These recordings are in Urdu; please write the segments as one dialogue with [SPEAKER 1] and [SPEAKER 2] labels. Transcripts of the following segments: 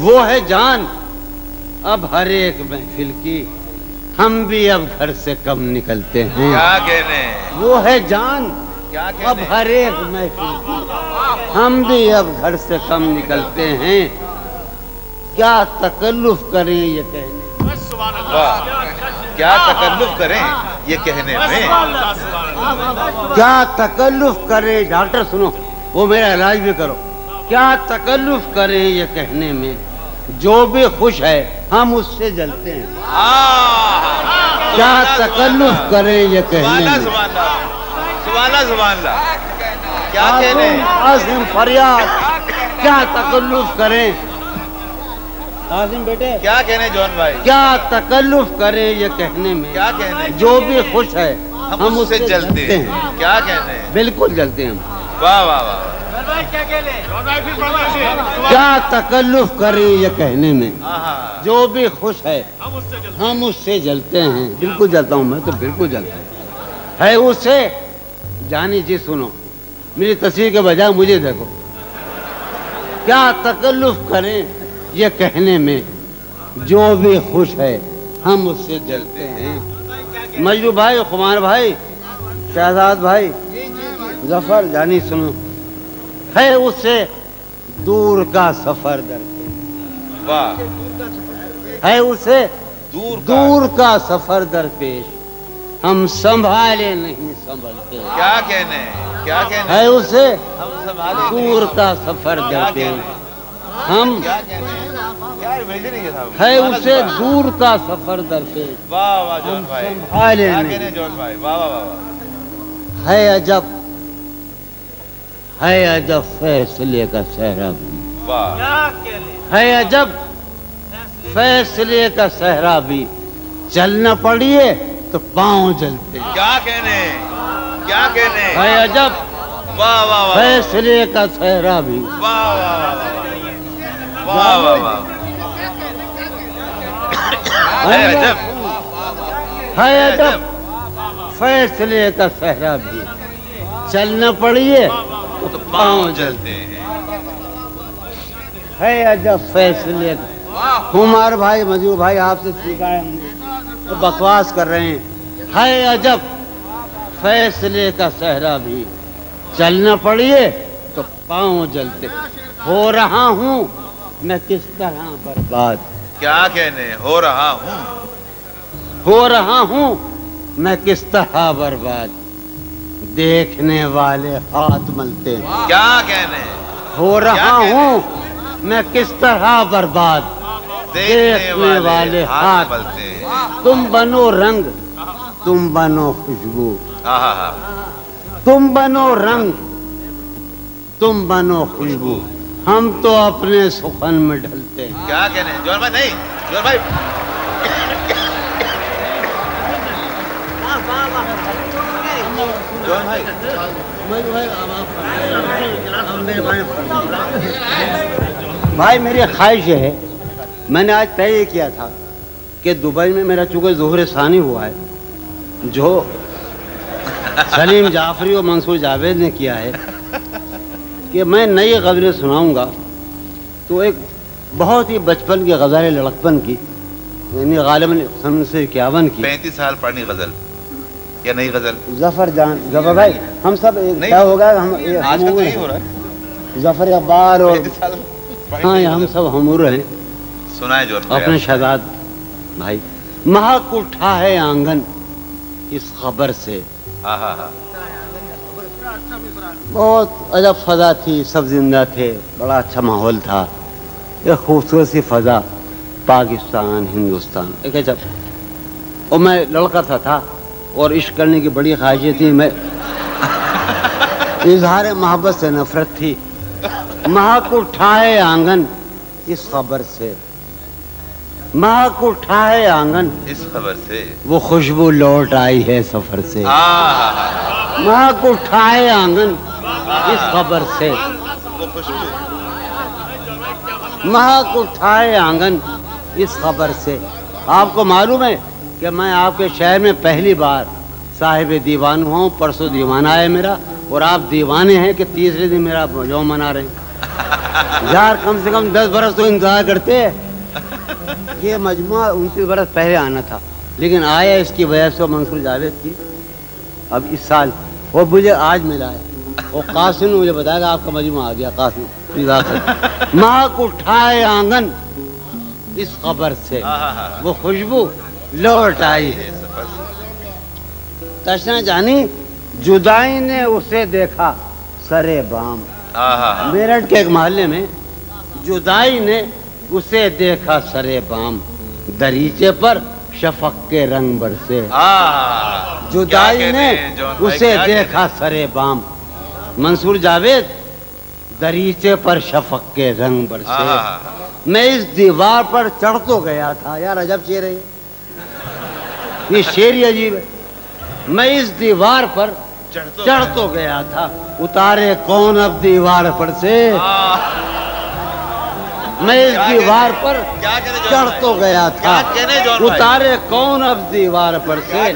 [SPEAKER 1] وہ ہے جان اب ہر ایک محفل کی، ہم بھی اب گھر سے کم نکلتے ہیں۔
[SPEAKER 2] کیا کہنے،
[SPEAKER 1] وہ ہے جان
[SPEAKER 2] کیا
[SPEAKER 1] اب
[SPEAKER 2] کہنے،
[SPEAKER 1] ہر ایک محفل کی، ہم بھی اب گھر سے کم نکلتے ہیں۔ کیا تکلف کریں یہ کہنے،
[SPEAKER 2] واہ، کیا تکلف کریں یہ کہنے میں،
[SPEAKER 1] کیا تکلف کریں، ڈاکٹر سنو وہ میرا علاج بھی کرو، کیا تکلف کریں یہ کہنے میں، جو بھی خوش ہے ہم اس سے جلتے ہیں۔ کیا تکلف کریں یہ کہنے میں،
[SPEAKER 2] سبحان اللہ سبحان اللہ، کیا کہنے،
[SPEAKER 1] عاصم فریاد، کیا تکلف کریں، عاصم بیٹے
[SPEAKER 2] کیا کہنے جون بھائی،
[SPEAKER 1] کیا تکلف کریں یہ کہنے میں،
[SPEAKER 2] کیا کہنے،
[SPEAKER 1] جو بھی خوش ہے
[SPEAKER 2] ہم اس سے جلتے ہیں۔ کیا کہنے،
[SPEAKER 1] بالکل جلتے ہیں۔
[SPEAKER 2] واہ واہ واہ،
[SPEAKER 1] کیا تکلف کریں یہ کہنے میں،
[SPEAKER 2] آہا،
[SPEAKER 1] جو بھی خوش ہے ہم اس سے جلتے ہیں۔ بالکل جلتا ہوں، میں تو بالکل جلتا ہوں۔ ہے اسے جانی جی سنو، میری تصویر کے بجائے مجھے دیکھو، کیا تکلف کریں یہ کہنے میں، جو بھی خوش ہے ہم اس سے جلتے ہیں۔ مجدو بھائی، خمار بھائی، شہزاد بھائی، ظفر جانی سنو، ہے اس سے دور کا سفر درپیش،
[SPEAKER 2] واہ،
[SPEAKER 1] ہے اسے
[SPEAKER 2] دور
[SPEAKER 1] دور کا سفر درپیش، ہم سنبھالے نہیں سنبھلتے۔
[SPEAKER 2] کیا کہنے، کیا کہنے،
[SPEAKER 1] ہے اسے
[SPEAKER 2] ہم سنبھالے
[SPEAKER 1] دور کا سفر درپیش، ہم
[SPEAKER 2] کیا کہنے، کیا امیجن ہے صاحب،
[SPEAKER 1] ہے اسے دور کا سفر درپیش،
[SPEAKER 2] واہ واہ جون بھائی،
[SPEAKER 1] سنبھالے
[SPEAKER 2] کیا
[SPEAKER 1] نہیں۔
[SPEAKER 2] کہنے جون بھائی، واہ واہ واہ،
[SPEAKER 1] ہے عجب، ہے عجب فیصلے کا صحرا بھی،
[SPEAKER 2] واہ،
[SPEAKER 1] ہے عجب فیصلے کا صحرا بھی، چلنا پڑیے تو پاؤں جلتے،
[SPEAKER 2] کیا کہنے، کیا کہنے،
[SPEAKER 1] ہے عجب
[SPEAKER 2] واہ واہ واہ،
[SPEAKER 1] فیصلے کا صحرا بھی،
[SPEAKER 2] واہ واہ واہ، واہ واہ، ہے عجب،
[SPEAKER 1] ہے عجب فیصلے کا صحرا بھی، چلنا پڑیے تو پاؤں جلتے،
[SPEAKER 2] چلتے ہیں،
[SPEAKER 1] ہے عجب فیصلے کا۔ ہمار بھائی، مجھو بھائی، آپ سے سیکھا ہے ہم نے، تو بکواس کر رہے ہیں۔ ہے عجب فیصلے کا صحرا بھی، چلنا پڑیے تو پاؤں جلتے، ہو رہا ہوں میں کس طرح برباد،
[SPEAKER 2] کیا کہنے، ہو رہا ہوں،
[SPEAKER 1] ہو رہا ہوں میں کس طرح برباد، دیکھنے والے ہاتھ ملتے،
[SPEAKER 2] کیا کہنے،
[SPEAKER 1] ہو رہا ہوں میں کس طرح برباد،
[SPEAKER 2] دیکھنے والے ہاتھ ملتے ہیں،
[SPEAKER 1] تم بنو رنگ، تم بنو خوشبو،
[SPEAKER 2] آہا،
[SPEAKER 1] تم بنو رنگ، تم بنو خوشبو، ہم تو اپنے سخن میں ڈھلتے ہیں۔
[SPEAKER 2] کیا کہنے، جون بھائی نہیں، جون بھائی، جون بھائی،
[SPEAKER 1] بھائی میری خواہش یہ ہے، میں نے آج طے یہ کیا تھا کہ دبئی میں میرا چونکہ ظہور ثانی ہوا ہے، جو سلیم جعفری اور منصور جاوید نے کیا ہے، کہ میں نئی غزلیں سناؤں گا، تو ایک بہت ہی بچپن کی غزل لڑکپن کی، یعنی غالباً 1951 کی،
[SPEAKER 2] 35 سال پرانی غزل یا نئی غزل،
[SPEAKER 1] ظفر جان، ظفر بھائی ہم سب کیا ہوگا، ہم
[SPEAKER 2] آج کا تو یہی ہو رہا ہے،
[SPEAKER 1] ظفر اقبال اور
[SPEAKER 2] 35 سال
[SPEAKER 1] ہاں ہم سب ہمور ہیں،
[SPEAKER 2] سنائے جون بھائی،
[SPEAKER 1] اپنے شہزاد بھائی، مہک اٹھا ہے آنگن اس خبر سے،
[SPEAKER 2] آہا،
[SPEAKER 1] بہت عجب فضا تھی، سب زندہ تھے، بڑا اچھا ماحول تھا، ایک خوبصورت سی فضا، پاکستان ہندوستان ایک عجب، اور میں لڑکا تھا اور عشق کرنے کی بڑی خواہشیں تھی، میں اظہار محبت سے نفرت تھی، مہک اٹھائے آنگن اس خبر سے، مہک اٹھائے آنگن
[SPEAKER 2] اس خبر سے،
[SPEAKER 1] وہ خوشبو لوٹ آئی ہے سفر سے،
[SPEAKER 2] آہا،
[SPEAKER 1] مہک اٹھائے آنگن اس خبر سے،
[SPEAKER 2] وہ خوشبو،
[SPEAKER 1] مہک اٹھائے آنگن اس خبر سے۔ آپ کو معلوم ہے کہ میں آپ کے شہر میں پہلی بار صاحب دیوان ہوا ہوں، پرسوں دیوان آیا میرا، اور آپ دیوانے ہیں کہ تیسرے دن میرا جو منا رہے ہیں۔ یار کم سے کم 10 برس تو انتظار کرتے. یہ مجموعہ 29 برس پہلے آنا تھا لیکن آیا اس کی وجہ سے منصور جاوید کی اب اس سال وہ مجھے آج ملا ہے. وہ قاسم نے مجھے بتایا کہ آپ کا مجموعہ آ گیا. قاسم ماک اٹھائے آنگن اس خبر سے وہ خوشبو لوٹ آئی. تشنا جانی جدائی نے اسے دیکھا سرے بام. میرٹھ کے ایک محلے میں جدائی نے اسے دیکھا سرے بام دریچے پر شفق کے رنگ برسے. جدائی نے اسے دیکھا سرے بام. منصور جاوید دریچے پر شفق کے رنگ برسے. میں اس دیوار پر چڑھ تو گیا تھا. یار عجب شعر ہے یہ شعر ہی عجیب ہے. میں اس دیوار پر چڑھ تو گیا تھا اتارے کون اب دیوار پر سے. میں اس دیوار پر چڑھ تو گیا تھا اتارے کون اب دیوار پر سے.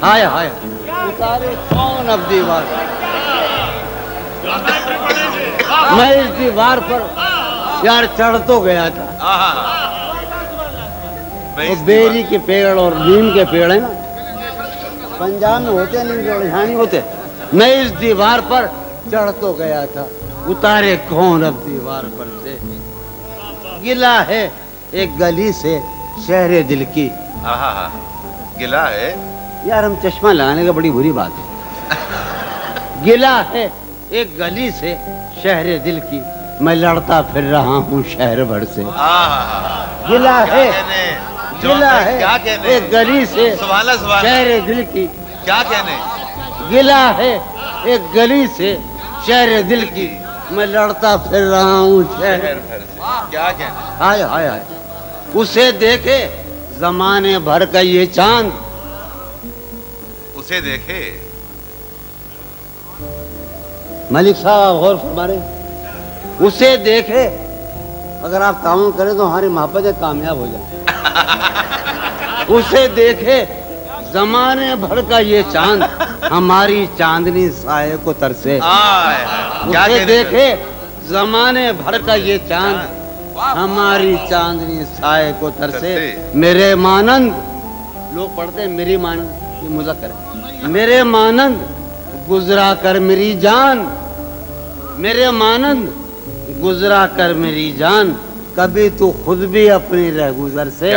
[SPEAKER 1] ہائے ہائے اتارے کون اب دیوار. میں اس دیوار پر یار چڑھ تو گیا تھا. وہ بیری کے پیڑ اور نیم کے پیڑ ہیں نا پنجاب میں ہوتے نہیں جو یہاں نہیں ہوتے. میں اس دیوار پر چڑھ تو گیا تھا اتارے کون اب دیوار پر سے. گلا ہے ایک گلی سے شہر دل کی.
[SPEAKER 2] گلا ہے
[SPEAKER 1] یار ہم چشمہ لگانے کا بڑی بری بات ہے. گلا ہے ایک گلی سے شہر دل کی میں لڑتا پھر رہا ہوں شہر بھر سے. گلا ہے ایک گلی سے شہر دل کی.
[SPEAKER 2] کیا کہنے
[SPEAKER 1] گلا ہے ایک گلی سے شہر دل کی میں لڑتا پھر رہا ہوں شہر بھر سے.
[SPEAKER 2] کیا کہنے.
[SPEAKER 1] ہائے ہائے ہائے اسے دیکھے زمانے بھر کا یہ چاند.
[SPEAKER 2] اسے دیکھے
[SPEAKER 1] ملک صاحب غور فرما رہے. اسے دیکھے اگر آپ تعاون کریں تو ہماری محبتیں کامیاب ہو جائیں. اسے دیکھے زمانے بھر کا یہ چاند ہماری چاندنی سائے کو ترسے. اسے دیکھے زمانے بھر کا یہ چاند ہماری چاندنی سائے کو ترسے. میرے مانند لوگ پڑھتے ہیں میری مانند یہ مذکر ہے. میرے مانند گزرا کر میری جان. میرے مانند گزرا کر میری جان کبھی تو خود بھی اپنی رہ گزر سے.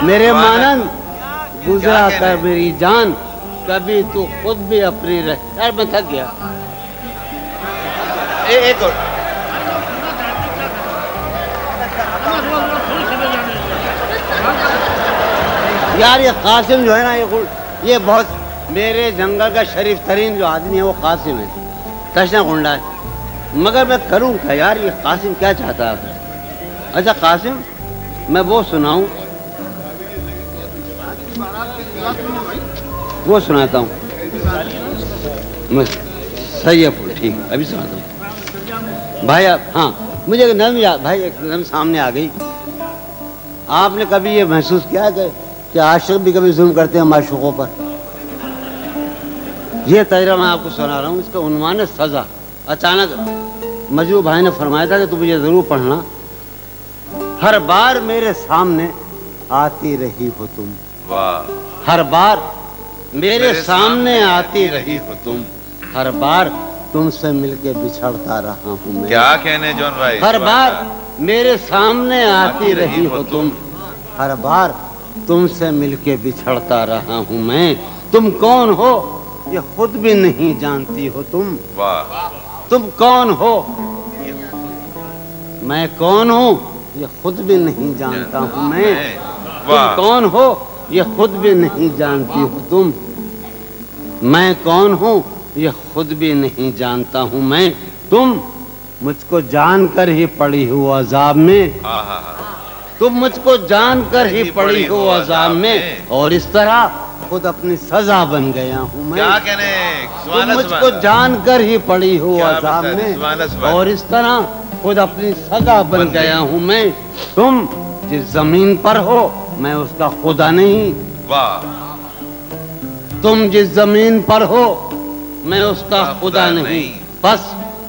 [SPEAKER 1] میرے مانند گزرا کر میری جان کبھی تو خود بھی اپنی رہ. یار میں تھک گیا.
[SPEAKER 2] ایک اور
[SPEAKER 1] یار یہ قاسم جو ہے نا یہ بہت میرے جنگل کا شریف ترین جو آدمی ہے وہ قاسم ہے. تشنا کنڈا ہے مگر میں کروں کیا یار. یہ قاسم کیا چاہتا ہے. اچھا قاسم میں وہ سناؤں وہ سناتا ہوں. صحیح ہے ٹھیک ابھی سناتا ہوں بھائی. ہاں مجھے ایک نظم یاد بھائی ایک نظم سامنے آ گئی. آپ نے کبھی یہ محسوس کیا کہ عاشق بھی کبھی ظلم کرتے ہیں معشوقوں پر. یہ تجربہ میں آپ کو سنا رہا ہوں. اس کا عنوان ہے سزا. اچانک مجروح بھائی نے فرمایا تھا کہ تم مجھے ضرور پڑھنا. ہر بار میرے سامنے آتی رہی ہو تم. ہر بار میرے سامنے آتی رہی ہو تم. ہر بار تم سے مل کے بچھڑتا رہا ہوں میں.
[SPEAKER 2] کیا کہنے جون بھائی.
[SPEAKER 1] ہر بار میرے سامنے آتی رہی ہو تم. ہر بار تم سے مل کے بچھڑتا رہا ہوں میں. تم کون ہو یہ خود بھی نہیں جانتی ہو تم. تم کون ہو میں کون ہوں یہ خود بھی نہیں جانتا ہوں میں. تم کون ہو یہ خود بھی نہیں جانتی ہو تم. میں کون ہوں یہ خود بھی نہیں جانتا ہوں میں. تم مجھ کو جان کر ہی پڑی ہو عذاب میں. تم مجھ کو جان کر ہی پڑی ہو عذاب میں اور اس طرح خود اپنی سزا بن گیا ہوں میں. تم مجھ کو جان کر ہی پڑی ہو عذاب میں اور اس طرح خود اپنی سزا بن گیا ہوں میں. تم جس زمین پر ہو میں اس کا خدا نہیں. تم جس زمین پر ہو میں اس کا خدا نہیں. بس